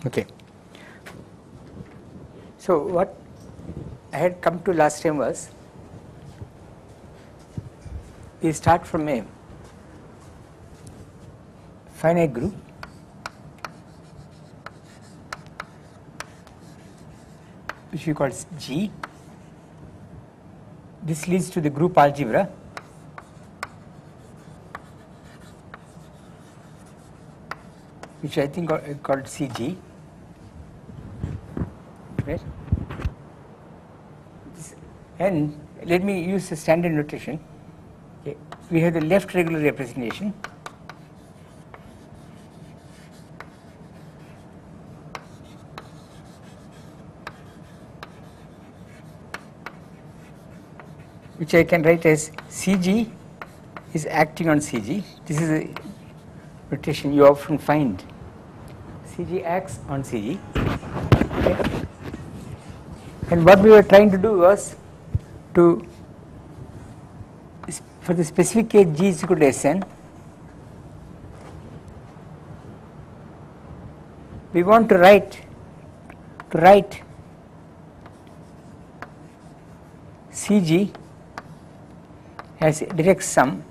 Okay. So what I had come to last time was, we start from a finite group which we call G. This leads to the group algebra which I think called CG, right? And let me use the standard notation. Okay. We have the left regular representation, which I can write as CG is acting on CG. This is a notation you often find. CG acts on CG. Okay. And what we were trying to do was to, for the specific case G is equal to Sn, we want to write CG as a direct sum.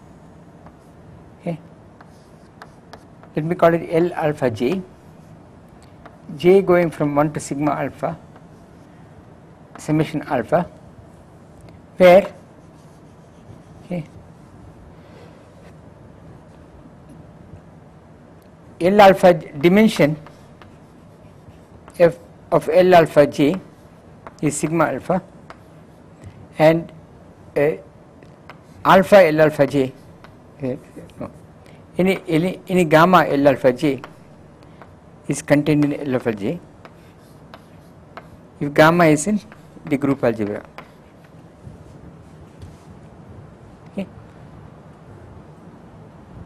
Okay. Let me call it L alpha J, J going from 1 to sigma alpha, summation alpha, where L alpha dimension f of L alpha J is sigma alpha, and alpha L alpha J, any gamma L alpha J is contained in L alpha J if gamma is in the group algebra. Okay.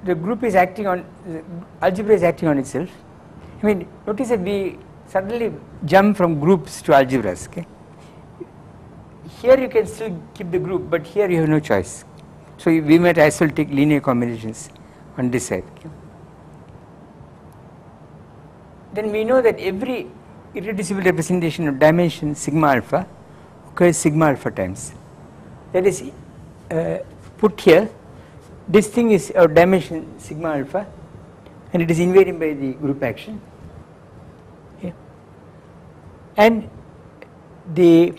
The group is acting on, the algebra is acting on itself. I mean, notice that we suddenly jump from groups to algebras. Okay. Here you can still keep the group, but here you have no choice. So we might as well take linear combinations on this side. Okay. Then we know that every irreducible representation of dimension sigma alpha occurs sigma alpha times. That is put here, this thing is of dimension sigma alpha and it is invariant by the group action. Okay. And the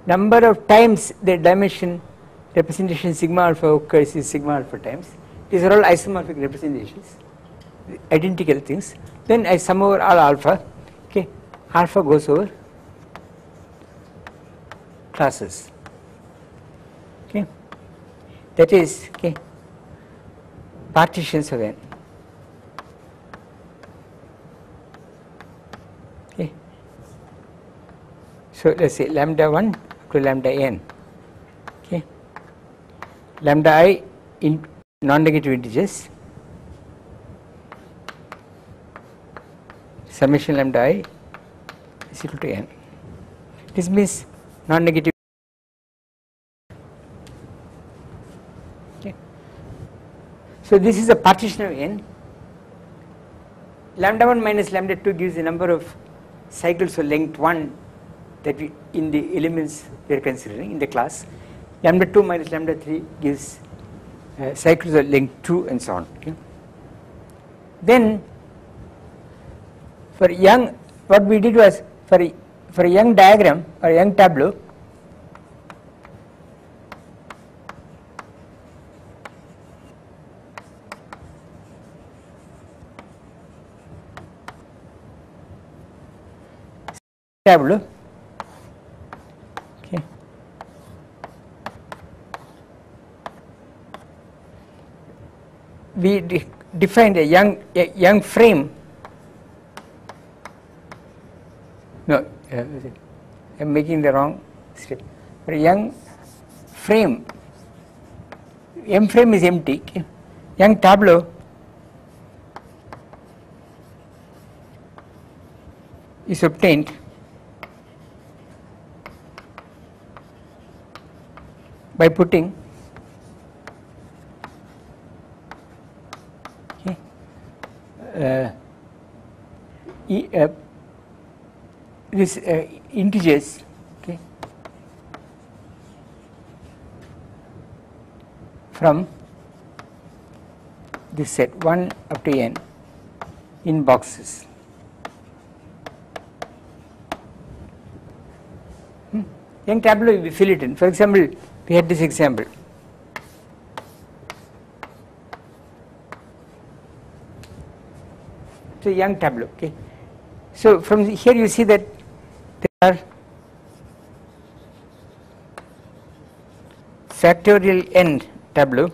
number of times the dimension representation sigma alpha occurs is sigma alpha times. These are all isomorphic representations, identical things. Then I sum over all alpha. Okay, alpha goes over classes. Okay, that is partitions of n. Okay, so let's say lambda 1 to lambda n. Okay, lambda I in non-negative integers, summation lambda I is equal to n. This means non-negative. Okay. So this is a partition of n. Lambda 1 minus lambda 2 gives the number of cycles of length 1 that we in the elements we are considering in the class. Lambda 2 minus lambda 3 gives cycles of length 2 and so on. Okay. Then for young, what we did was for a young diagram or young tableau, okay, we defined a young frame. No, I am making the wrong step. For a young frame, M frame is empty. Okay. Young tableau is obtained by putting this integers, okay, from this set 1 up to n in boxes. Young tableau we fill it in. For example, we had this example. So Young tableau. Okay. So from here you see that there are factorial n tableau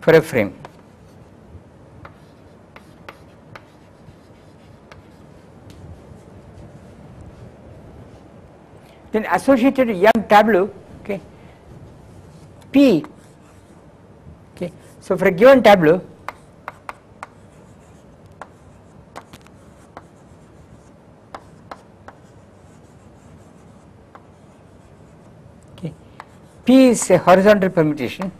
for a frame. Then associated Young tableau, okay, P, okay. So for a given tableau, okay, P is a horizontal permutation.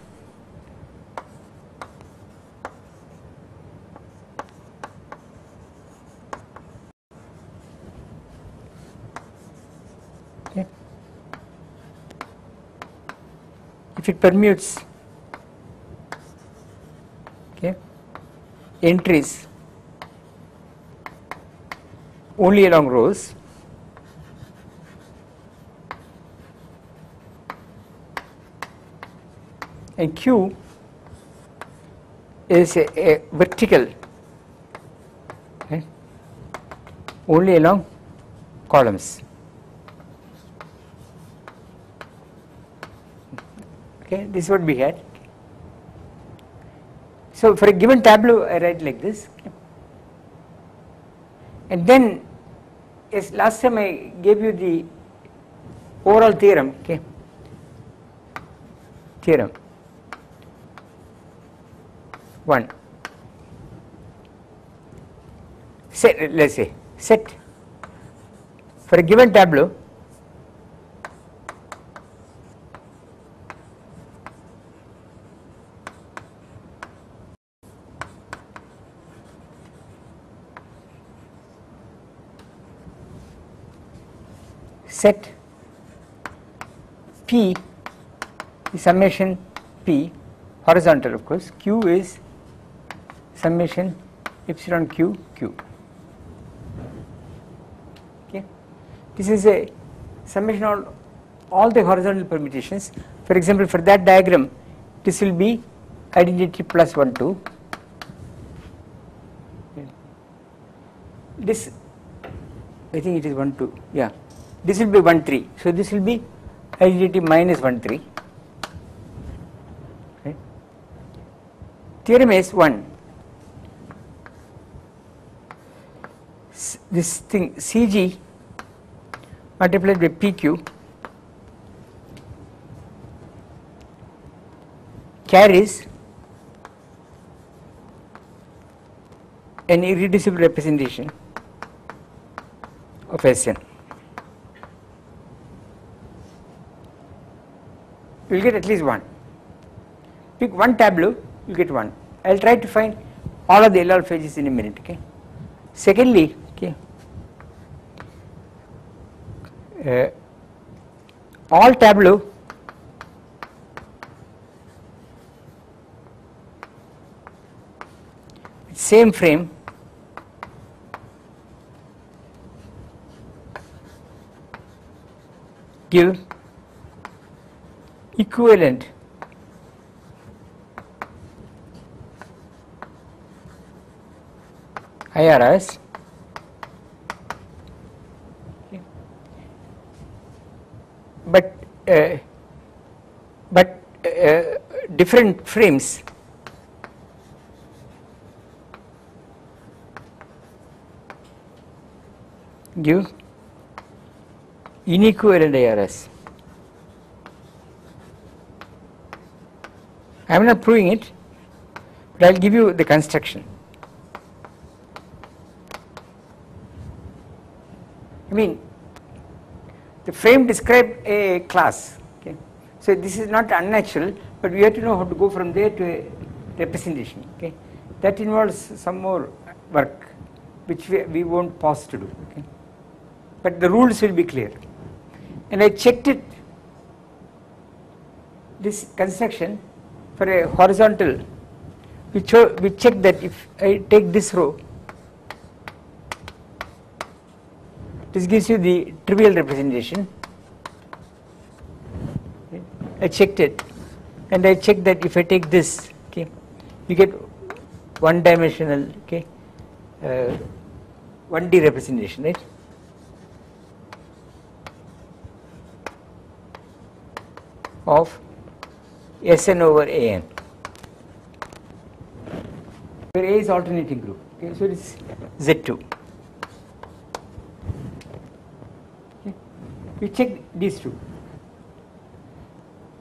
If it permutes, okay, entries only along rows, and Q is a vertical, okay, only along columns. Okay, this is what we had. So for a given tableau, I write like this, okay. And then, as last time I gave you the overall theorem, okay, theorem 1. Set, let's say, set for a given tableau, set P is summation P, horizontal of course, Q is summation epsilon Q, Q. Okay. This is a summation of all the horizontal permutations. For example, for that diagram, this will be identity plus 1, 2. This, I think it is 1, 2, yeah. This will be 1, 3. So this will be identity minus 1, 3. Okay. Theorem is 1. This thing CG multiplied by PQ carries an irreducible representation of Sn. You will get at least 1. Pick one tableau, you get 1. I will try to find all of the L alpha edges in a minute. Okay. Secondly, okay, all tableau same frame give equivalent IRS, okay, but different frames give inequivalent IRS. I am not proving it, but I will give you the construction. I mean, the frame described a class, okay. So this is not unnatural, but we have to know how to go from there to a representation, okay. That involves some more work which we won't pause to do, okay? But the rules will be clear. And I checked it, this construction for a horizontal, we checked that if I take this row, this gives you the trivial representation. Okay. I checked it, and I checked that if I take this, okay, you get one-dimensional, okay, 1D representation, right? Of Sn over An, where A is alternating group. Okay, so it is Z2. Okay. We check these two.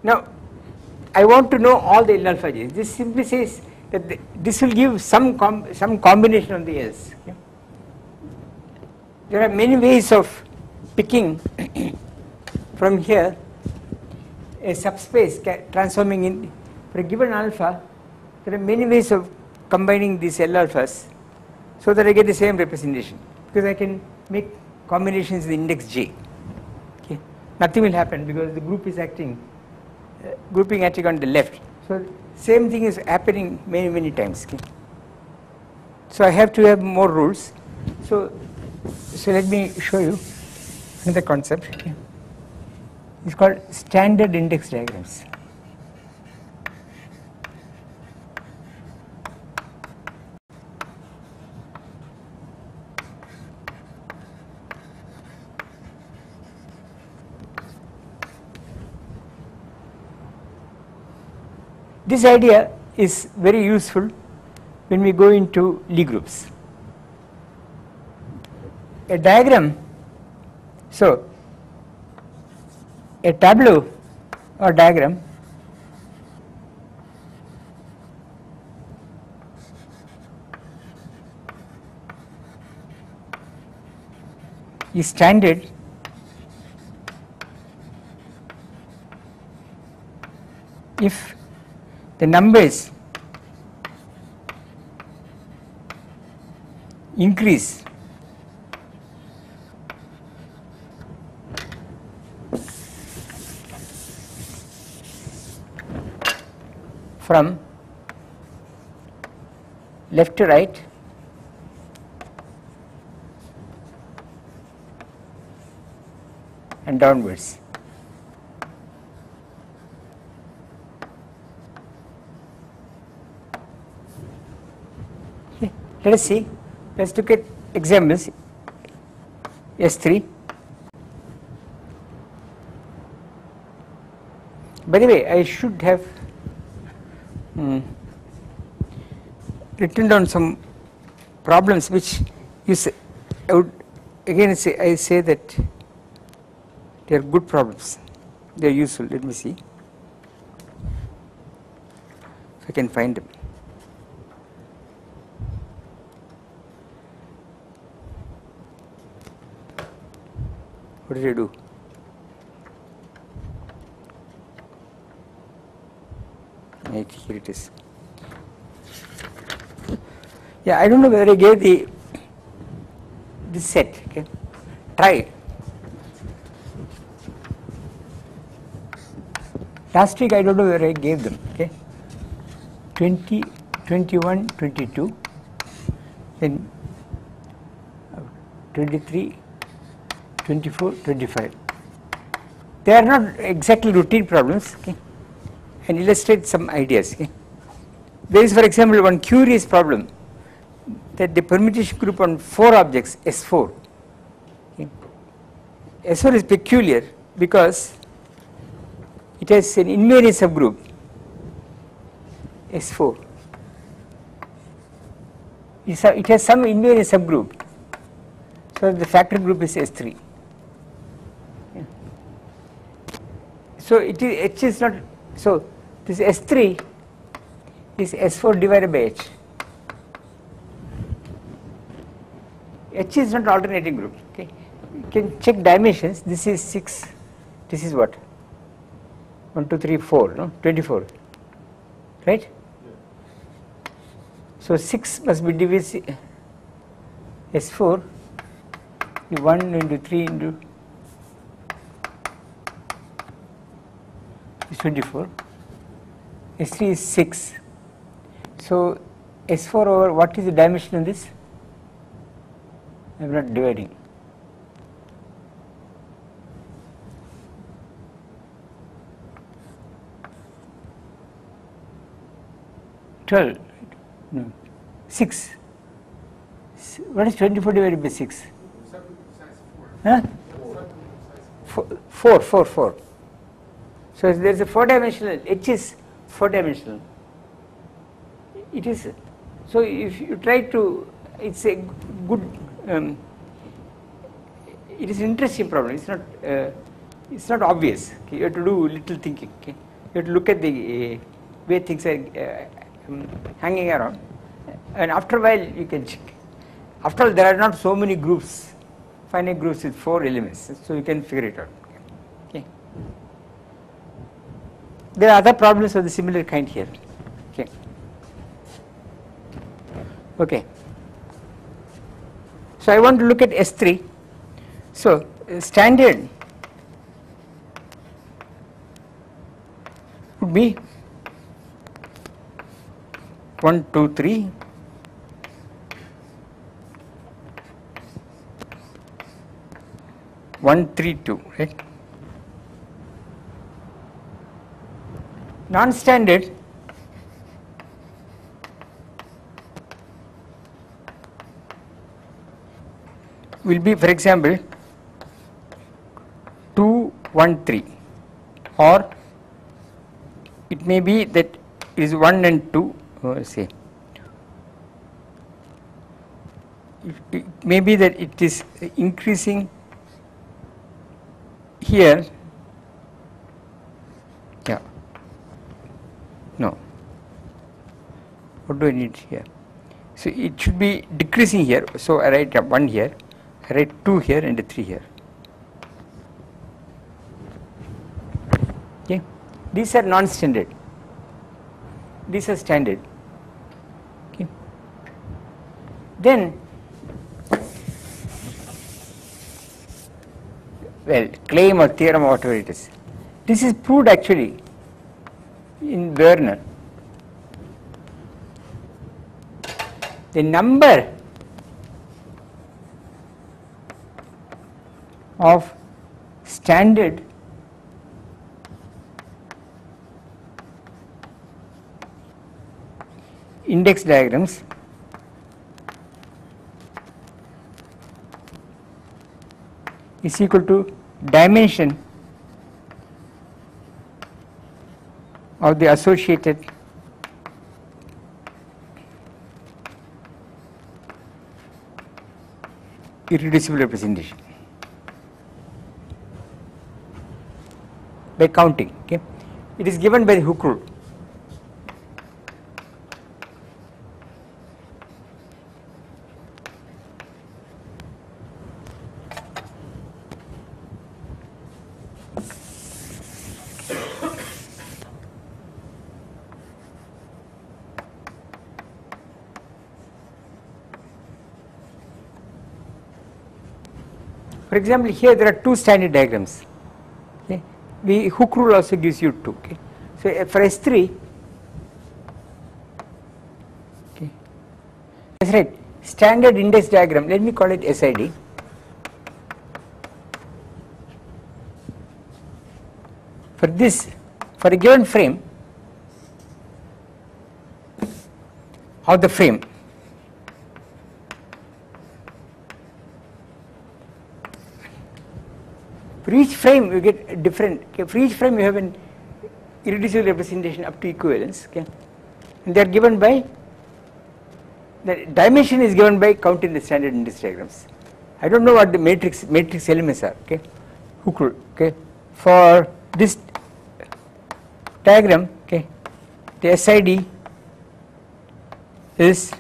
Now, I want to know all the L alpha J's. This simply says that this will give some combination of the L's. Okay. There are many ways of picking from here a subspace transforming in for a given alpha. There are many ways of combining these L alphas so that I get the same representation, because I can make combinations in the index J. Okay. Nothing will happen because the group is acting, grouping acting on the left. So same thing is happening many times. Okay. So I have to have more rules. So let me show you another concept. Okay. It's called standard index diagrams. This idea is very useful when we go into Lie groups. A diagram, so a tableau or diagram is standard if the numbers increase from left to right and downwards. Okay. Let us see, let us look at examples. S3. By the way, I should have written down some problems which you say, I would again say, I say that they are good problems, they are useful. Let me see if I can find them. What did I do? Right, here it is. Yeah, I don't know whether I gave this set. Okay, try. Last week I don't know whether I gave them. Okay, 20, 21, 22, then 23, 24, 25. They are not exactly routine problems. Okay, and illustrate some ideas. Okay. There is, for example, one curious problem that the permutation group on 4 objects S4. Okay. S4 is peculiar because it has an invariant subgroup S4. It has some invariant subgroup, so the factor group is S3. Yeah. So it is H is not, so this S3 is S4 divided by H. H is not alternating group. Okay, you can check dimensions. This is 6. This is what? 1, 2, 3, 4. No, 24. Right? So 6 must be divisible. S4 is 1 into 3 into is 24. S3 is 6. So S4 over what is the dimension in this? I am not dividing. No, 6. What is 24 divided by 6? Huh? 4. So there is a 4-dimensional, H is 4-dimensional. It is, so if you try to, it's a good, it is an interesting problem. It's not obvious. Okay? You have to do little thinking. Okay? You have to look at the way things are hanging around, and after a while you can check. After all, there are not so many groups, finite groups with 4 elements, so you can figure it out. Okay. There are other problems of the similar kind here. Okay. Okay. So I want to look at S3. So standard would be 1, 2, 3. One, 3, 2, right? Non-standard will be, for example, 2, 1, 3, or it may be that it is 1 and 2. Say it may be that it is increasing here. Yeah. No. What do I need here? So it should be decreasing here. So I write 1 here, I write 2 here and a 3 here. Okay. These are non-standard. These are standard. Okay. Then, well, claim or theorem or whatever it is. This is proved actually in Werner. The number of standard index diagrams is equal to dimension of the associated irreducible representation by counting. Okay, it is given by the Hooke rule. For example, here there are 2 standard diagrams. Okay. The Hooke rule also gives you 2. Okay. So for S3, okay, that's right. Standard index diagram. Let me call it SID. For this, for a given frame of the frame, for each frame you get different. Okay, for each frame you have an irreducible representation up to equivalence. Okay, and they are given by, the dimension is given by counting the standard index diagrams. I don't know what the matrix elements are. Okay, Hooke rule. Okay, for this diagram, okay, the SID is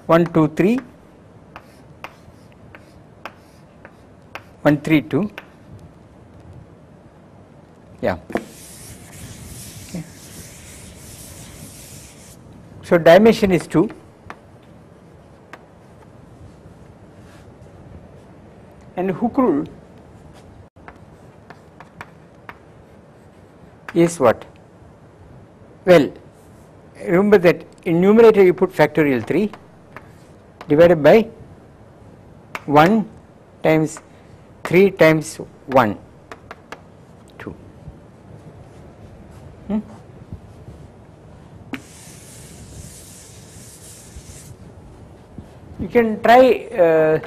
1, 2, 3. 1, 3, 2, yeah. Okay. So dimension is 2, and Hooke rule is what? Well, remember that in numerator you put factorial 3 divided by 1 times 3 times 1, 2. You can try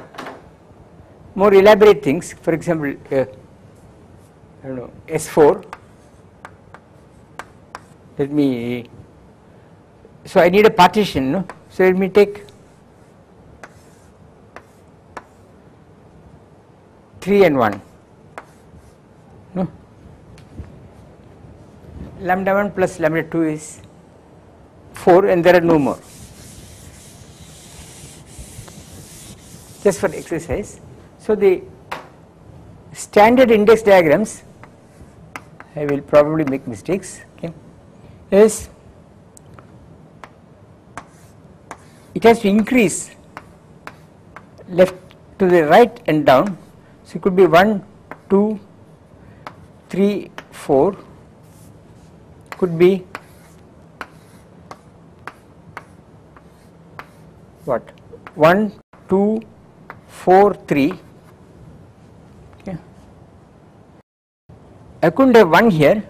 more elaborate things. For example, I don't know, S4. Let me. So I need a partition, no? So let me take 3 and 1. No? Lambda 1 plus lambda 2 is 4, and there are no more. Just for exercise. So the standard index diagrams, I will probably make mistakes, okay, is it has to increase left to the right and down. So it could be 1, 2, 3, 4, could be what? 1, 2, 4, 3. Okay. I couldn't have 1 here.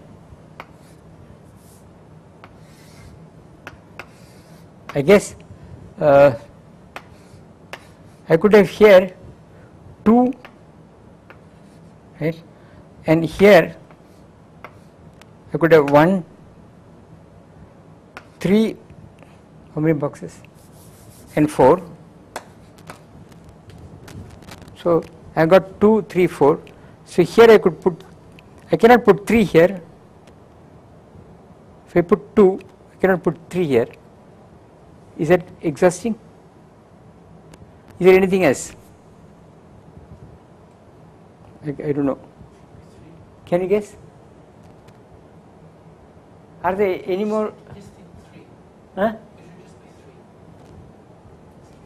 I guess I could have here 2, right, and here I could have 1, 3, how many boxes, and 4. So I got 2, 3, 4. So here I could put, I cannot put 3 here. If I put 2, I cannot put 3 here. Is that exhausting? Is there anything else? I don't know. Can you guess? Are there any more? Huh?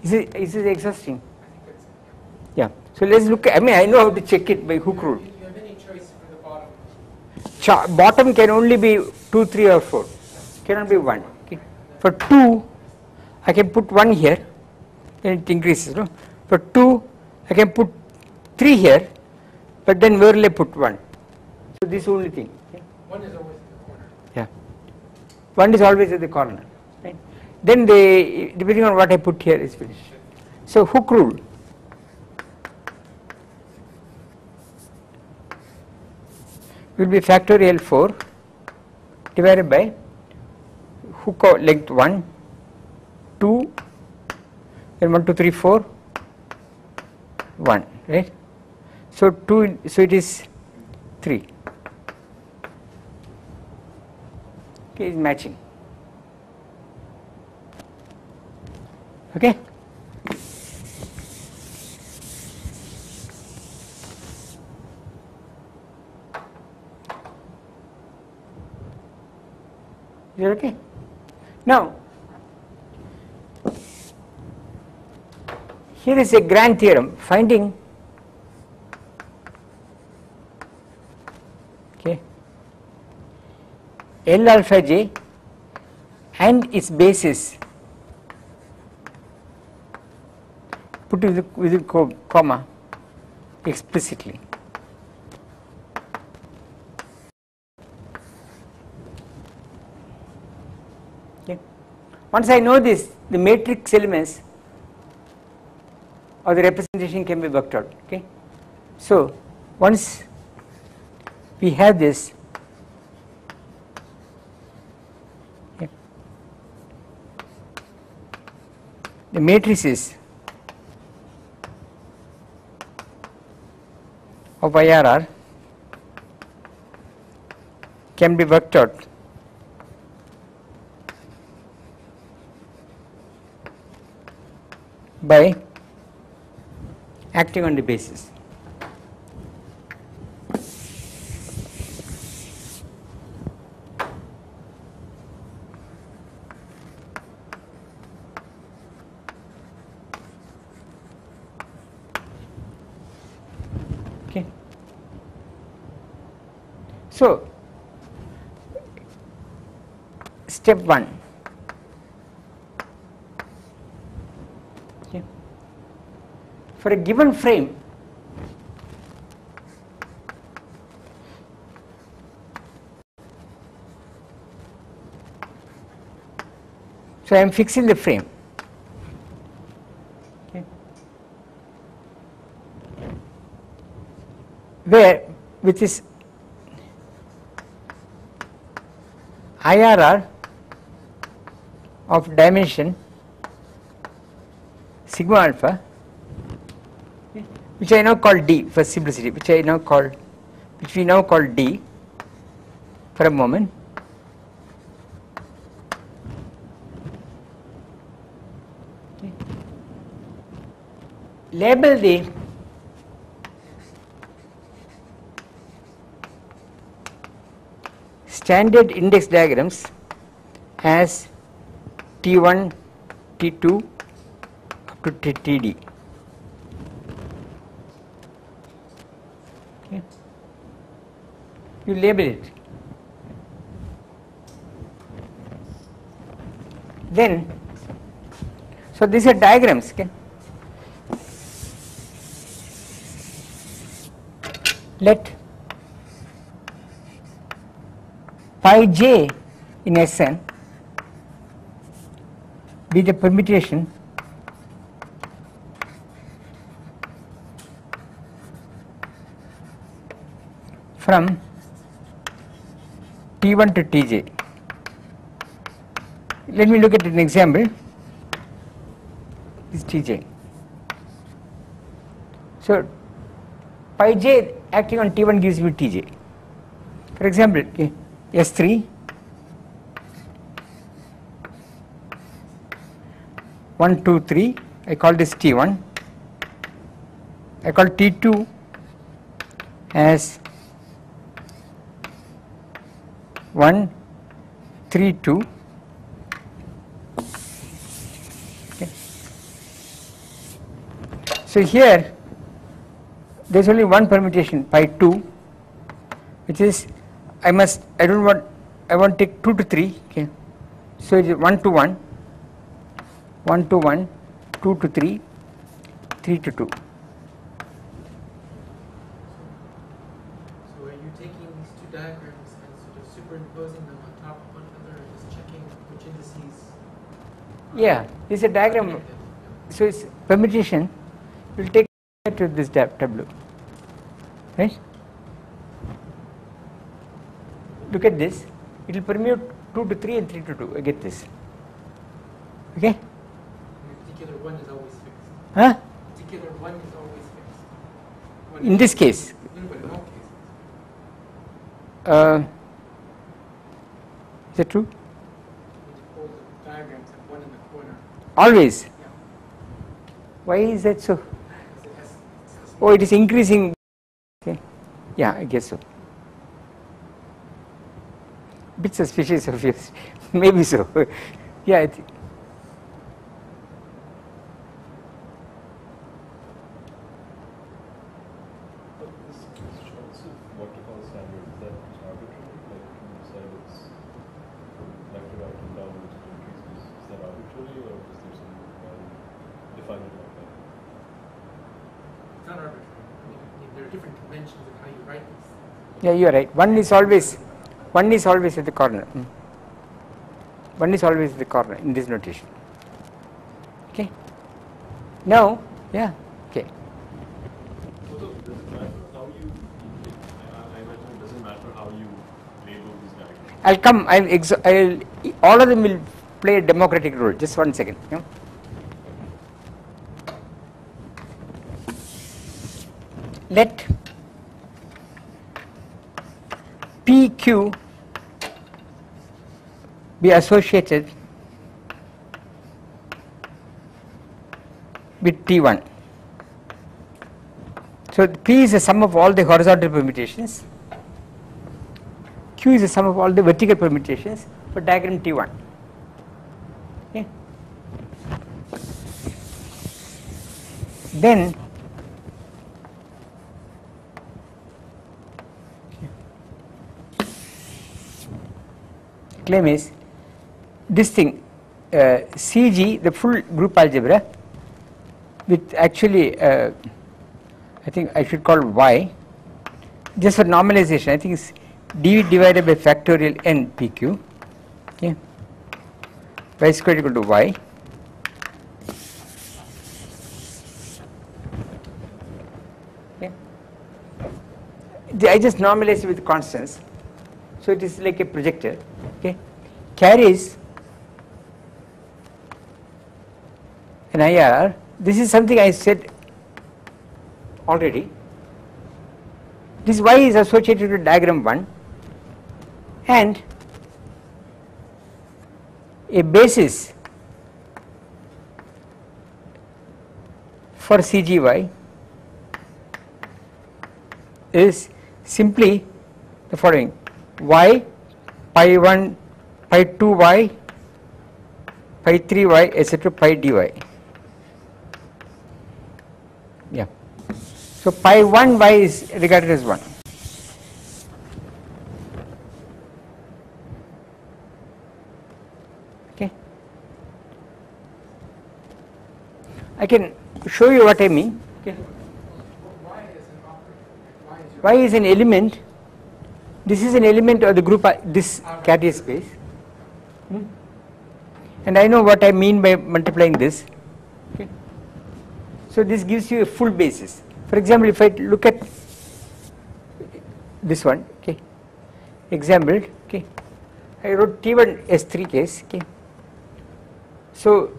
Is it exhausting? Yeah. So let's look at, I mean, I know how to check it by Hooke rule. Do you have any choice for the bottom? Bottom can only be 2, 3 or 4. Cannot be 1. Okay. For 2, I can put 1 here, then it increases. No? For 2, I can put 3 here, but then where will I put 1? So this is the only thing. Okay. 1 is always in the corner. Yeah. 1 is always at the corner. Right? Then they, depending on what I put here, is finished. So Hooke rule. Will be factorial 4 divided by Hooke length 1, 2, then 1, 2, 3, 4, 1, right? So 2, so it is 3. Okay, is matching. Okay. Is it okay? Now, here is a grand theorem finding, okay, L alpha j and its basis put within comma explicitly. Once I know this, the matrix elements or the representation can be worked out. Okay, so once we have this, okay, the matrices of IRR can be worked out by acting on the basis. So, step 1. Okay. For a given frame, so I am fixing the frame. Okay. Where, which is IRR of dimension sigma alpha, which I now call D for simplicity, which we now call D for a moment. Okay. Label the standard index diagrams as T1, T2 up to TD. Okay. You label it. Then, so these are diagrams. Okay. Let phi j in Sn be the permutation from T1 to Tj. Let me look at an example. This is Tj. So, pi j acting on T1 gives me Tj. For example, okay, S3 1, 2, 3, I call this T1, I call T2 as 1, 3, 2. Okay. So here there is only one permutation pi 2, which is I want to take 2 to 3. Okay. So it is 1 to 1, 1 to 1, 2 to 3, 3 to 2. So are you taking these two diagrams and sort of superimposing them on top of one another and just checking which indices? Yeah, this is a diagram. So its permutation will take to this tableau, right? Look at this. It will permute 2 to 3 and 3 to 2. I get this. Okay? Particular one is always fixed. Huh? Particular one is always fixed. One In this case. No, but in all cases. Is that true? When you pull the diagrams have one in the corner. Always. Yeah. Why is that so? Because it has Oh, it is increasing. Okay. Yeah, I guess so. Bit suspicious of yours. Maybe so. Yeah, I think. But this choice of what to call standard, is that arbitrary? Like you said, it's from left to right and downwards to increases. Is that arbitrary, or is there some define it like that? It's not arbitrary. I mean, there are different conventions of how you write these. Yeah, you are right. One is always at the corner. One is always at the corner in this notation. Okay. Now, yeah. Okay. Although, does it matter how you? I imagine it doesn't matter how you label these diagrams. I'll all of them will play a democratic role. Just 1 second. Yeah. Let PQ be associated with T1. So P is the sum of all the horizontal permutations, Q is the sum of all the vertical permutations for diagram T1. Okay. Then claim is this thing CG, the full group algebra with actually I think I should call Y, just for normalization I think it's dV divided by factorial n PQ, okay, y squared equal to Y. Okay. I just normalize it with constants, so it is like a projector, okay, carries an IR. This is something I said already. This Y is associated with diagram 1 and a basis for CGY is simply the following: Y, pi 1, pi 2 Y, pi 3 Y, etc. pi dy. Yeah. So pi 1 Y is regarded as 1. Okay. I can show you what I mean. Okay. Y is an operator. Y is an element. This is an element of the group, this carrier space. And I know what I mean by multiplying this. Okay. So this gives you a full basis. For example, if I look at this one, okay, example, okay, I wrote T1 S3 case, okay. So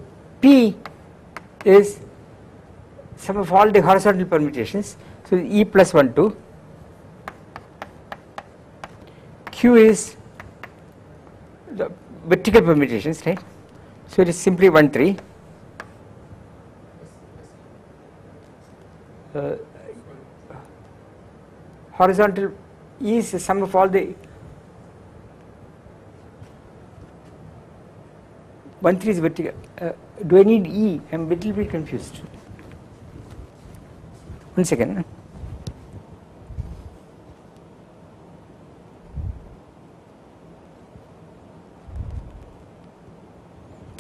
P is sum of all the horizontal permutations, so E plus 1 2. Q is the vertical permutations, right? So it is simply 1 3. Horizontal E is the sum of all the 1 3 is vertical. Do I need E? I am a little bit confused. 1 second.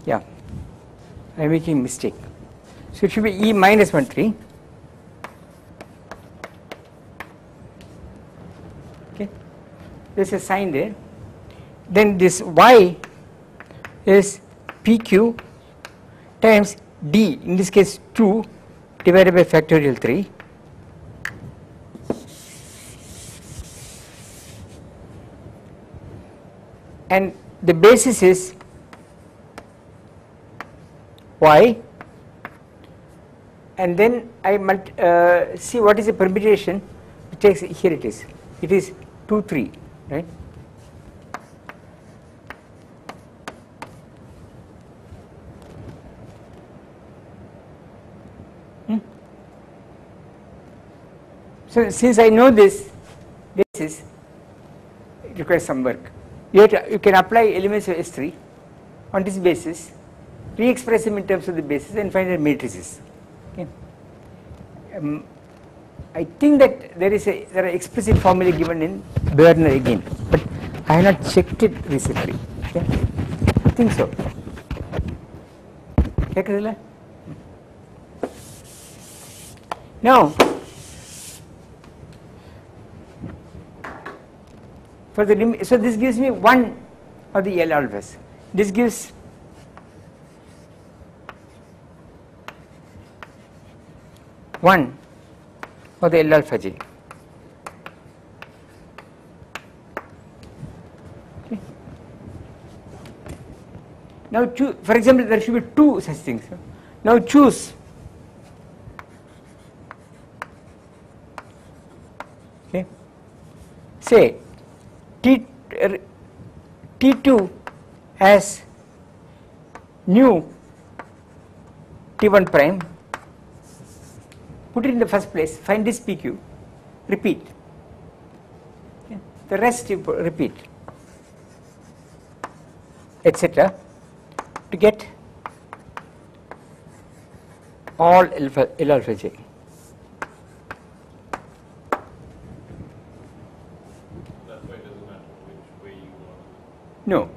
Yeah, I am making a mistake. So it should be E minus 1 3. Okay, there is a sign there. Then this Y is PQ times D, in this case 2 divided by factorial 3. And the basis is Y, and then I see what is the permutation. It takes, here it is 2 3, right? So since I know this basis, it requires some work. You can apply elements of S3 on this basis, re-express them in terms of the basis and find the matrices. Okay. I think that there are explicit formulae given in Berner again, but I have not checked it recently. Okay. I think so. Okay, now, for the limit, so this gives me one of the L alphas. This gives one of the L alpha J. Okay. Now choose, for example, there should be two such things. Now choose. Okay. Say T2 as new T1 prime, put it in the first place, find this PQ, repeat. Okay. The rest you repeat, etc. to get all L alpha J. That's why it doesn't matter which way you want. No,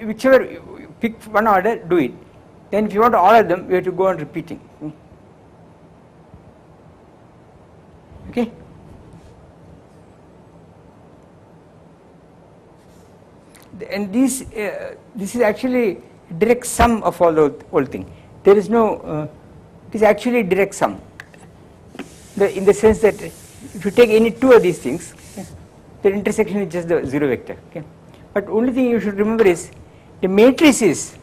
whichever you pick one order, do it. Then if you want all of them, you have to go on repeating. Okay. And this is actually direct sum of all the whole thing. There is no. It is actually direct sum. In the sense that if you take any two of these things, the intersection is just the zero vector. Okay. But only thing you should remember is the matrices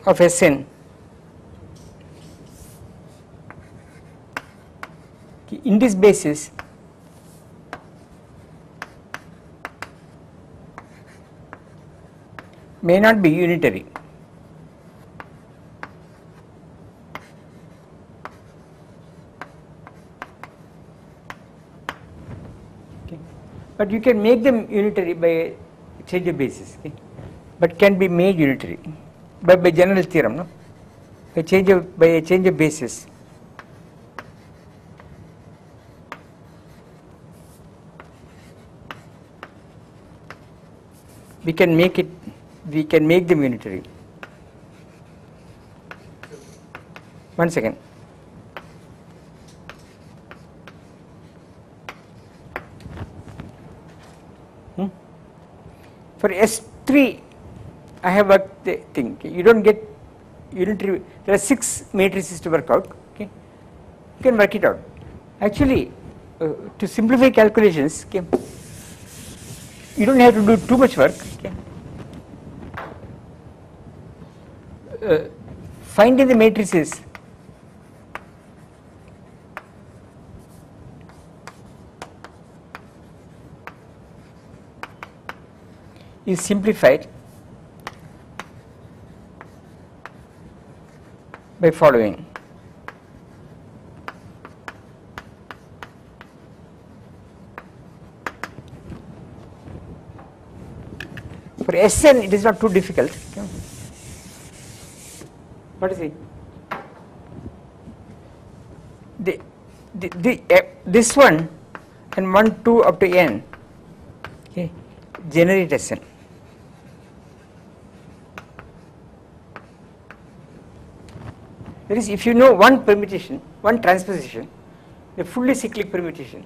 of Sn in this basis may not be unitary. Okay. But you can make them unitary by change of basis, okay. But can be made unitary by general theorem, no? By a change of basis. We can make them unitary. One second. For S3, I have worked the thing. Okay. You don't get unitary. There are 6 matrices to work out. Okay. You can work it out. Actually, to simplify calculations, okay, you don't have to do too much work. Okay. Finding the matrices is simplified by following. For Sn, it is not too difficult. Okay. What is it? This one and 1, 2 up to n, okay, generate Sn. That is, if you know one permutation, one transposition, the fully cyclic permutation,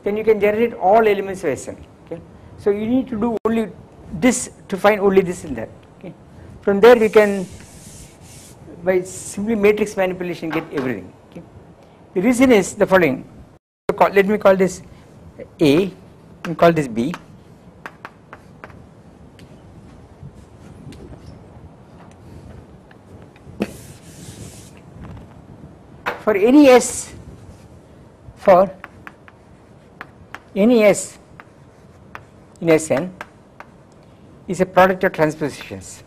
then you can generate all elements of Sn. Okay. So you need to do only this to find only this and that. Okay. From there you can, by simply matrix manipulation, get everything. Okay. The reason is the following. Let me call this A and call this B. For any S in Sn is a product of transpositions.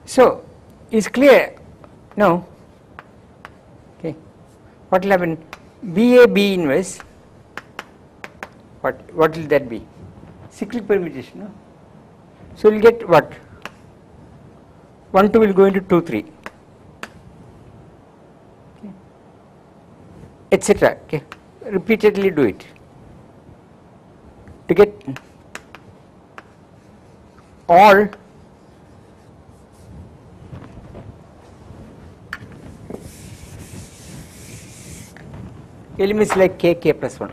So, it's clear now. Okay, what will happen? BA B inverse. What will that be? Cyclic permutation. No? So we'll get what? 1, 2 will go into 2, 3, okay, etc. Okay, repeatedly do it to get all elements like k plus 1.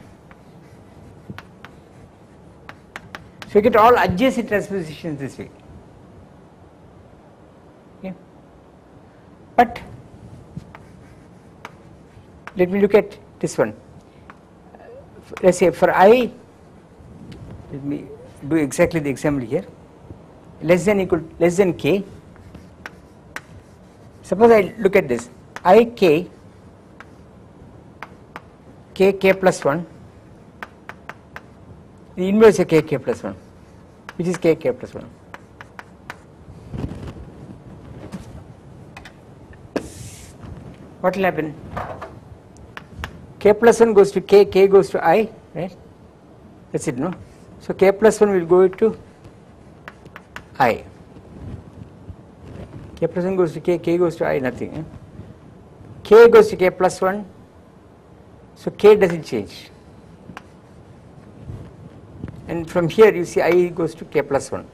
So you get all adjacent transpositions this way. Okay. But let me look at this one. Let's say for I, let me do exactly the example here. Less than k. Suppose I look at this. I k plus 1. The inverse of k plus 1, which is k plus 1. What will happen? k plus 1 goes to k, k goes to I, right? That's it, no? So k plus 1 will go to I. K plus 1 goes to k, k goes to I, nothing. Eh? K goes to k plus 1, so k doesn't change. And from here you see I goes to k plus 1.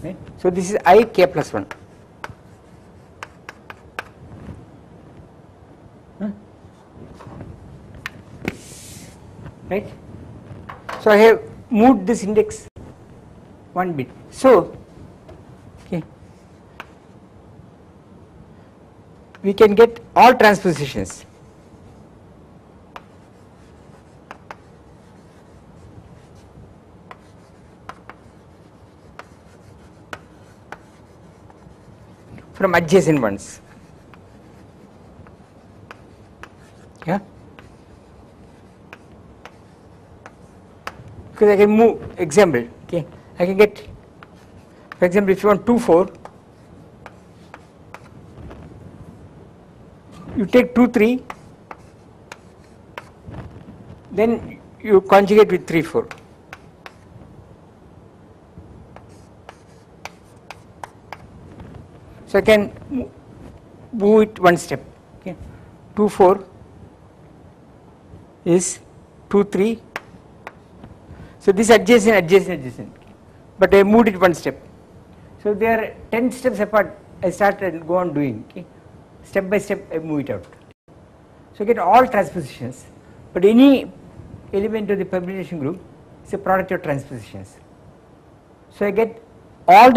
Right? So this is I k plus 1. Right? So I have moved this index one bit. So okay, we can get all transpositions. From adjacent ones. Yeah. Because I can move, example, okay, I can get, for example, if you want 2, 4, you take 2, 3, then you conjugate with 3, 4. So I can move it one step, okay, 2, 4 is 2, 3. So this adjacent, adjacent, adjacent, but I moved it one step. So they are 10 steps apart. I start and go on doing. Okay? Step by step, I move it out. So I get all transpositions, but any element of the permutation group is a product of transpositions. So I get all of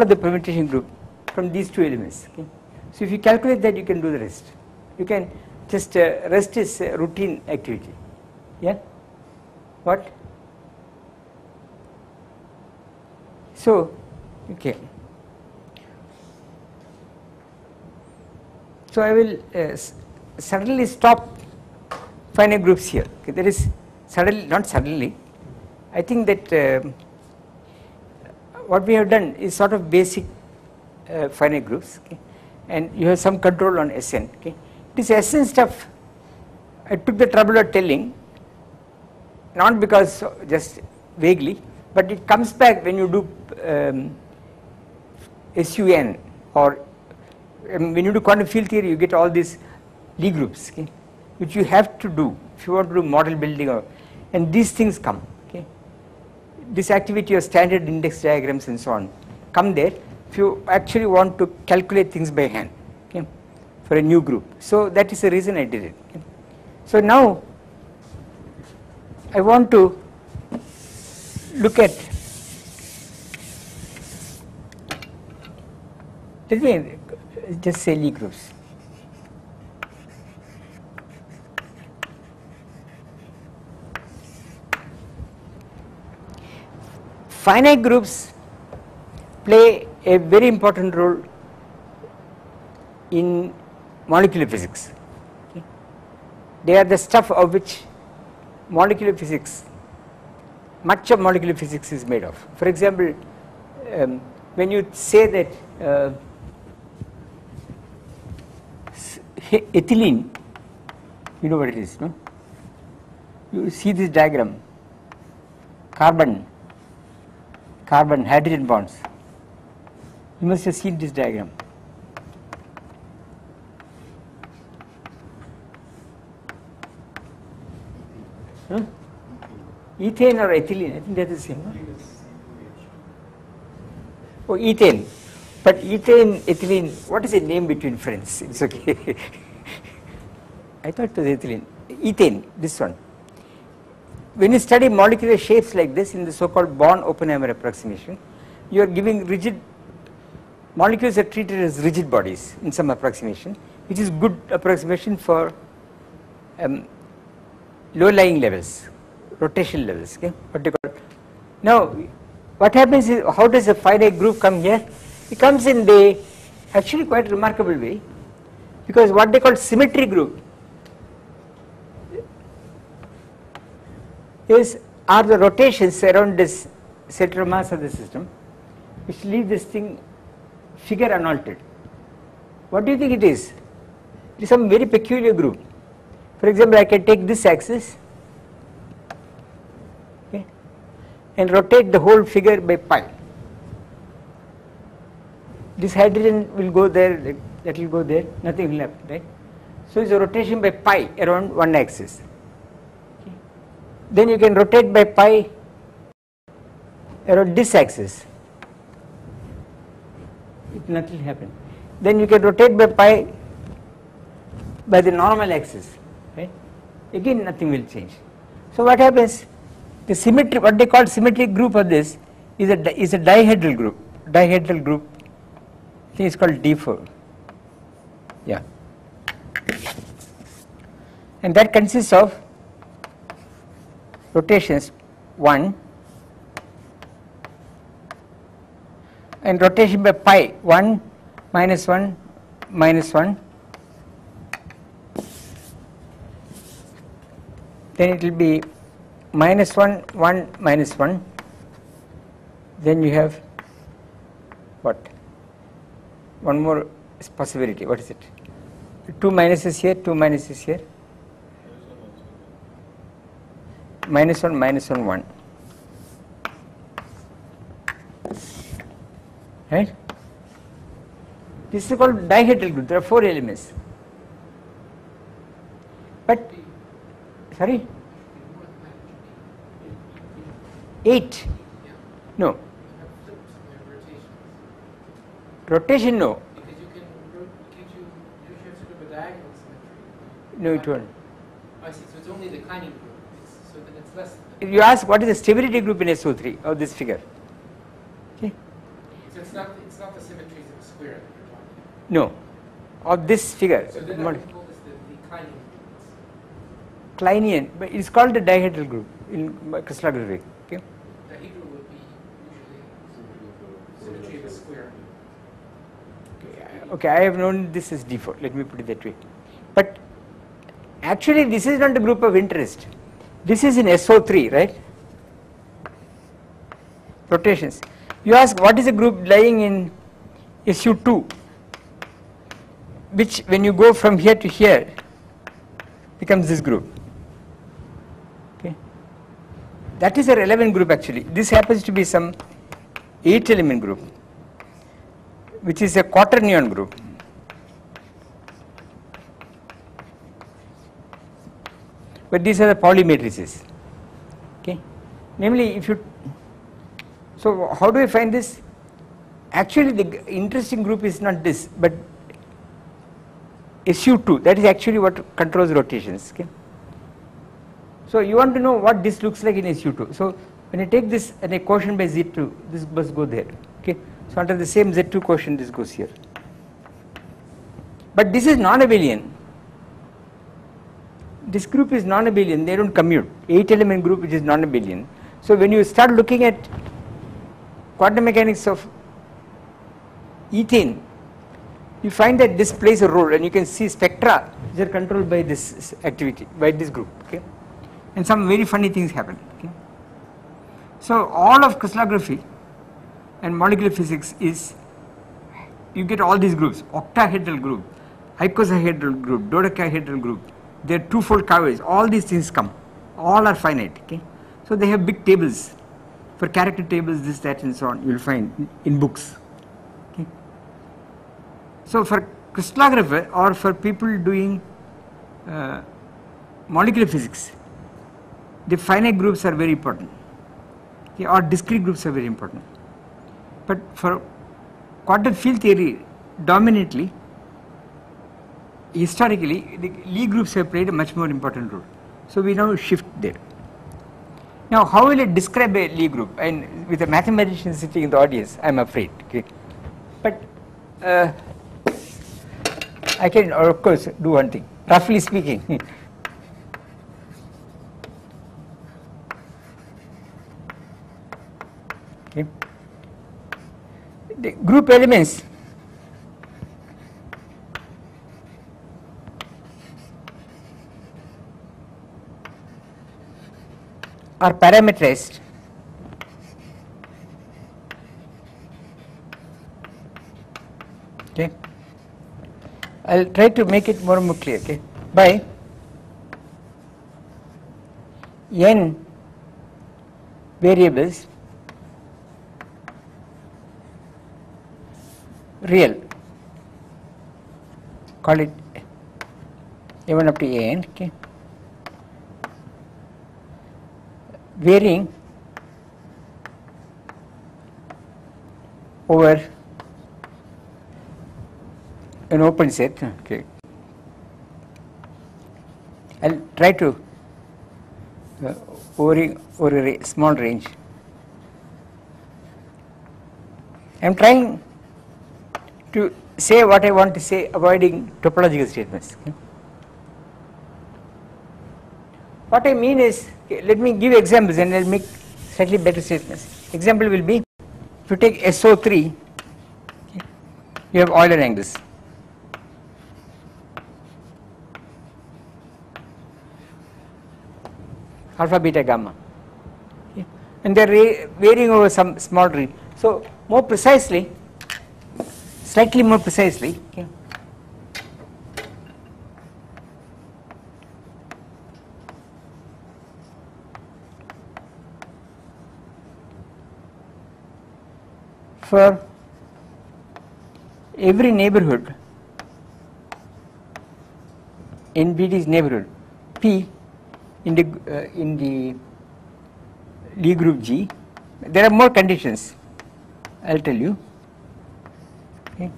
the permutation group from these two elements. Okay? So if you calculate that, you can do the rest. You can just rest is a routine activity. Yeah. What? So, okay. So I will suddenly stop finite groups here. Okay, there is suddenly, not suddenly. I think that what we have done is sort of basic finite groups, okay, and you have some control on Sn. Okay, this Sn stuff I took the trouble of telling, not because just vaguely, but it comes back when you do SUN, or when you do quantum field theory, you get all these Lie groups, okay, which you have to do if you want to do model building, and these things come. Okay, this activity of standard index diagrams and so on come there if you actually want to calculate things by hand, okay, for a new group. So that is the reason I did it. Okay. So now I want to look at, let me just say Lie groups. Finite groups play a very important role in molecular physics. Okay. They are the stuff of which molecular physics, much of molecular physics is made of. For example, when you say that ethylene, you know what it is, no? You see this diagram, carbon, hydrogen bonds. You must have seen this diagram. Huh? Ethane or ethylene, I think that is the same. No? Oh, ethane. But ethane, ethylene, what is the name between friends? It's okay. I thought it was ethylene. Ethane, this one. When you study molecular shapes like this in the so-called Born-Oppenheimer approximation, you are giving rigid, molecules are treated as rigid bodies in some approximation, which is good approximation for low-lying levels, rotation levels, okay, what they call. Now, what happens is, how does a finite group come here? It comes in the actually quite remarkable way, because what they call symmetry group are the rotations around this center of mass of the system, which leave this thing figure unaltered. What do you think it is? It is some very peculiar group. For example, I can take this axis, okay, and rotate the whole figure by pi. This hydrogen will go there, that will go there, nothing will happen, right? So it's a rotation by pi around one axis. Okay. Then you can rotate by pi around this axis. It nothing will happen. Then you can rotate by pi by the normal axis, right? Again nothing will change. So what happens? The symmetry, what they call symmetric group of this is a dihedral group. Dihedral group, I think it's called D4. Yeah. And that consists of rotations 1 and rotation by pi 1 minus 1 minus 1, then it will be minus 1 1 minus 1, then you have what, one more possibility, what is it, 2 minuses here, 2 minuses here, minus 1 minus 1 1, right? This is called dihedral group. There are 4 elements. But sorry, 8. No. Rotation, no. Because you can have sort of a diagonal symmetry. No, it won't. I see. So it's only the declining group. So then it's less. If you ask what is the stability group in SO3 of this figure, okay? So it's not the symmetries of a square that you're talking about. No, of this figure. So then that is called as the declining group. Kleinian, but it's called the dihedral group in crystallography. Okay. Dihedral would be usually symmetry of a square. Okay, I have known this as D4. Let me put it that way. But actually, this is not the group of interest. This is in SO3, right? Rotations. You ask what is a group lying in SU2, which when you go from here to here becomes this group. Okay. That is a relevant group actually. This happens to be some 8 element group, which is a quaternion group. But these are the Pauli matrices. Okay. Namely, if you, so how do I find this? Actually, the interesting group is not this, but SU2. That is actually what controls rotations. Okay. So you want to know what this looks like in SU2. So when I take this and I quotient by Z2, this must go there. Okay. So under the same Z2 quotient, this goes here. But this is non-abelian. This group is non-abelian, they don't commute. 8 element group which is non-abelian. So when you start looking at quantum mechanics of ethane, you find that this plays a role, and you can see spectra which are controlled by this activity, by this group. Okay, and some very funny things happen. Okay, so all of crystallography and molecular physics is, you get all these groups: octahedral group, icosahedral group, dodecahedral group. They are twofold coverage. All these things come. All are finite. Okay, so they have big tables for character tables, this, that, and so on. You will find in books. Okay, so for crystallographer or for people doing molecular physics, the finite groups are very important. Okay, or discrete groups are very important. But for quantum field theory, dominantly, historically, the Lie groups have played a much more important role. So we now shift there. Now, how will I describe a Lie group? And with a mathematician sitting in the audience, I am afraid. Okay, but I can, of course, do one thing. Roughly speaking, okay, the group elements are parametrized okay, I'll try to make it more clear. Okay, by n variables real, call it a1 up to an, okay, varying over an open set. Okay, I'll try to over a small range. I'm trying to say what I want to say, avoiding topological statements. Okay. What I mean is, okay, let me give examples and I'll make slightly better statements. Example will be, if you take SO3, okay, you have Euler angles. Alpha, beta, gamma, okay, and they are varying over some small range. So more precisely, slightly more precisely, okay, for every neighborhood in BD's neighborhood P in the Lie group G, there are more conditions, I'll tell you. Okay.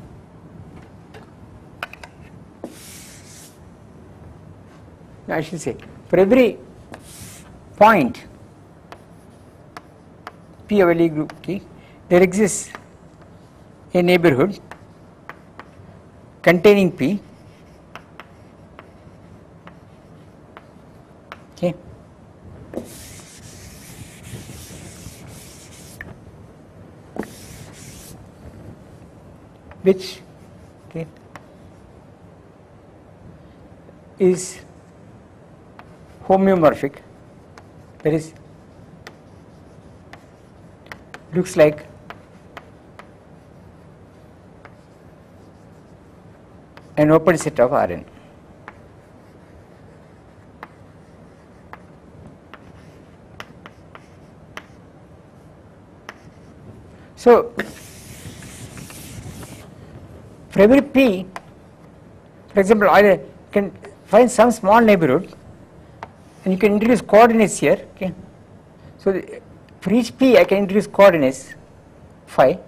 Now I should say, for every point P of a Lie group T, there exists a neighborhood containing P, okay, which, okay, is homeomorphic, that is, looks like an open set of Rn. So for every P, for example, I can find some small neighborhood and you can introduce coordinates here. Okay. So for each P I can introduce coordinates phi.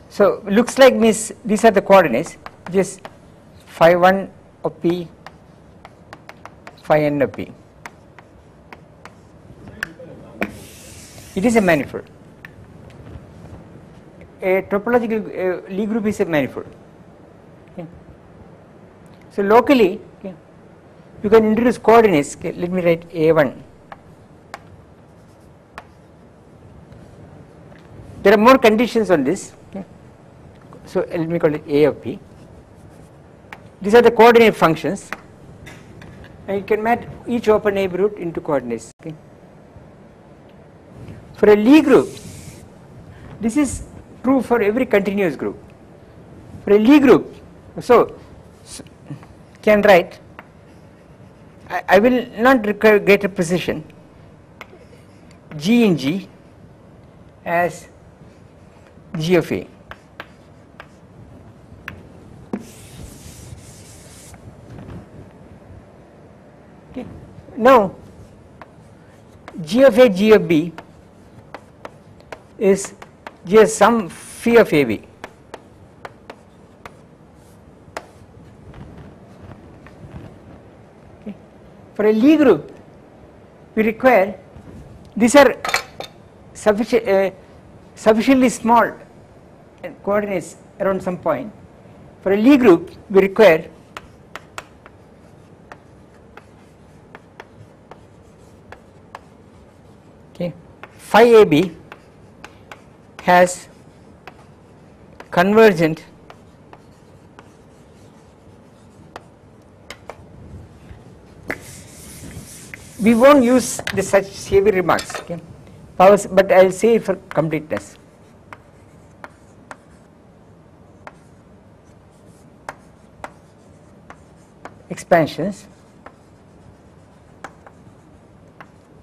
So looks like means these are the coordinates, just phi 1 of P, phi n of P. It is a manifold. A topological Lie group is a manifold. Okay. So locally, okay, you can introduce coordinates. Okay, let me write A1. There are more conditions on this. Okay. So let me call it A of P. These are the coordinate functions, and you can map each open neighborhood into coordinates. Okay. For a Lie group, this is true for every continuous group. For a Lie group, so can write, I will not require greater precision, G in G as G of A. Okay. Now G of A, G of B is just some phi of AB. Okay. For a Lie group, we require, these are sufficiently small coordinates around some point. For a Lie group, we require okay, phi AB has convergent we won't use the such heavy remarks, okay, powers, but I will say it for completeness. expansions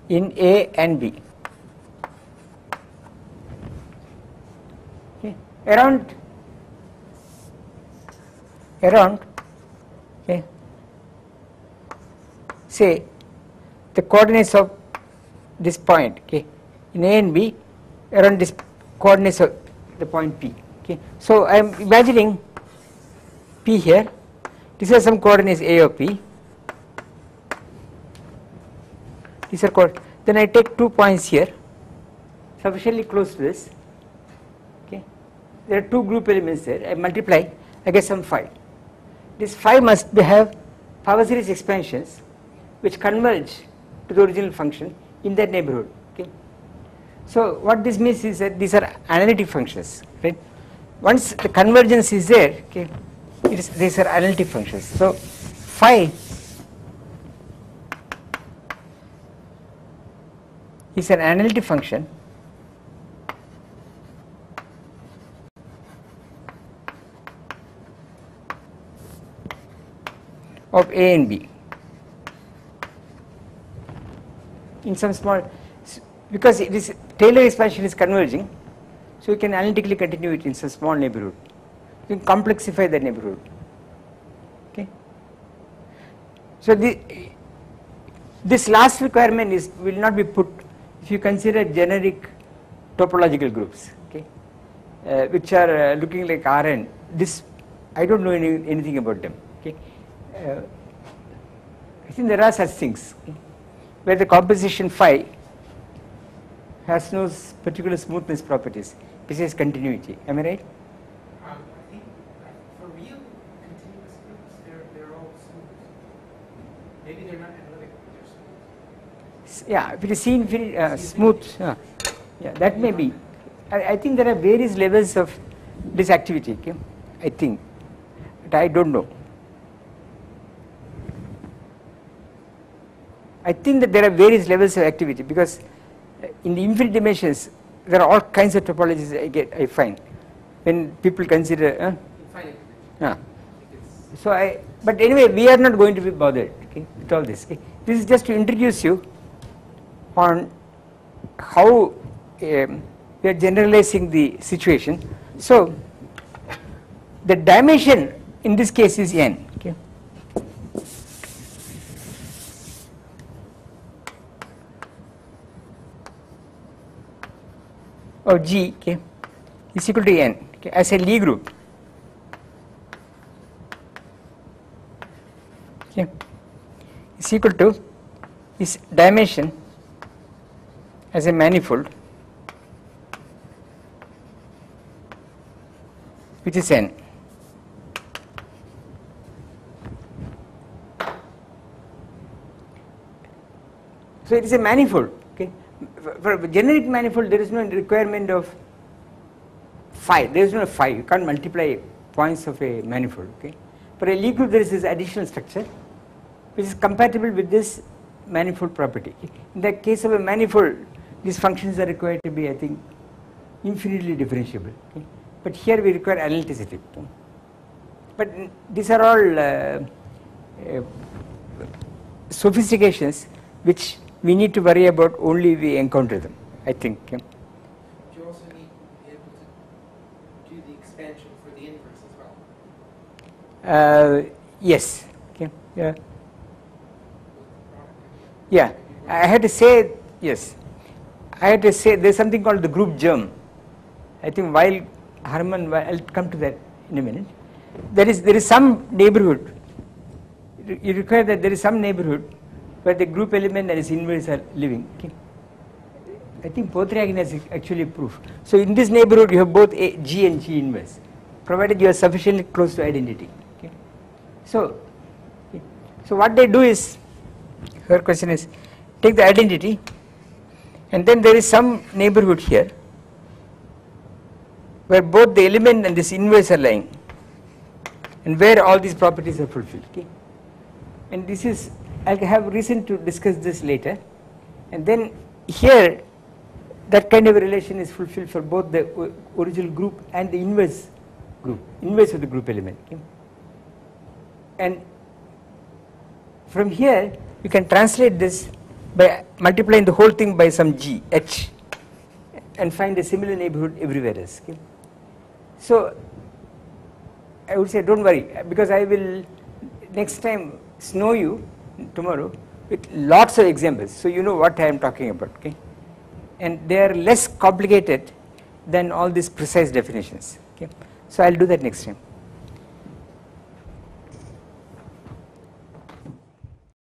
in A and B. Okay. Around okay, say the coordinates of this point, okay, in A and B around this coordinates of the point P. Okay. So I am imagining P here. These are some coordinates A of P. These are coordinates. Then I take 2 points here, sufficiently close to this. Okay. There are 2 group elements there. I multiply, I get some phi. This phi must have power series expansions which converge to the original function in that neighborhood. Okay. So what this means is that these are analytic functions, right? Once the convergence is there, okay, these are analytic functions. So phi is an analytic function of A and B in some small, because this Taylor expansion is converging, so you can analytically continue it in some small neighborhood. You can complexify the neighborhood. Okay. So this last requirement will not be put if you consider generic topological groups, okay, which are looking like Rn. This I don't know anything about them. Okay. I think there are such things, okay, where the composition phi has no particular smoothness properties besides continuity. Am I right? I think for real continuous groups, they're all smooth. Maybe they're not analytic, but they're smooth. Yeah, if it is C infinity smooth, yeah, that may be. I think there are various levels of this activity. Okay, I think, but I don't know. I think that there are various levels of activity because in the infinite dimensions there are all kinds of topologies I find when people consider. Infinite. Yeah. So but anyway, we are not going to be bothered, okay, with all this. Okay. This is just to introduce you on how we are generalizing the situation. So the dimension in this case is n. Okay. Of G, okay, is equal to n, okay, as a Lie group. Okay, is equal to its dimension as a manifold which is n. So it is a manifold. Okay, for a generic manifold there is no requirement of phi. There is no phi. You can't multiply points of a manifold. Okay, for a Lie group there is this additional structure which is compatible with this manifold property. In the case of a manifold, these functions are required to be, I think, infinitely differentiable. Okay? But here we require analyticity. Okay? But these are all sophistications which we need to worry about only if we encounter them, I think. Okay? You also need to be able to do the expansion for the inverse as well. Yes. Okay. Yeah. Yeah. I had to say yes. I had to say there's something called the group germ. I think while Hermann, I'll come to that in a minute. There is some neighborhood. You require that there is some neighborhood where the group element and its inverse are living. Okay. I think Potriagin has actually proof. So in this neighborhood you have both G and G inverse, provided you are sufficiently close to identity. Okay. So what they do is, her question is, take the identity and then there is some neighborhood here where both the element and this inverse are lying and where all these properties are fulfilled. Okay. And this is, I have reason to discuss this later, and then here that kind of a relation is fulfilled for both the original group and the inverse group, inverse of the group element. Okay. And from here you can translate this by multiplying the whole thing by some g, h, and find a similar neighborhood everywhere else. Okay? So I would say don't worry, because I will next time snow you tomorrow with lots of examples, so you know what I am talking about. Okay? And they are less complicated than all these precise definitions. Okay? So I will do that next time.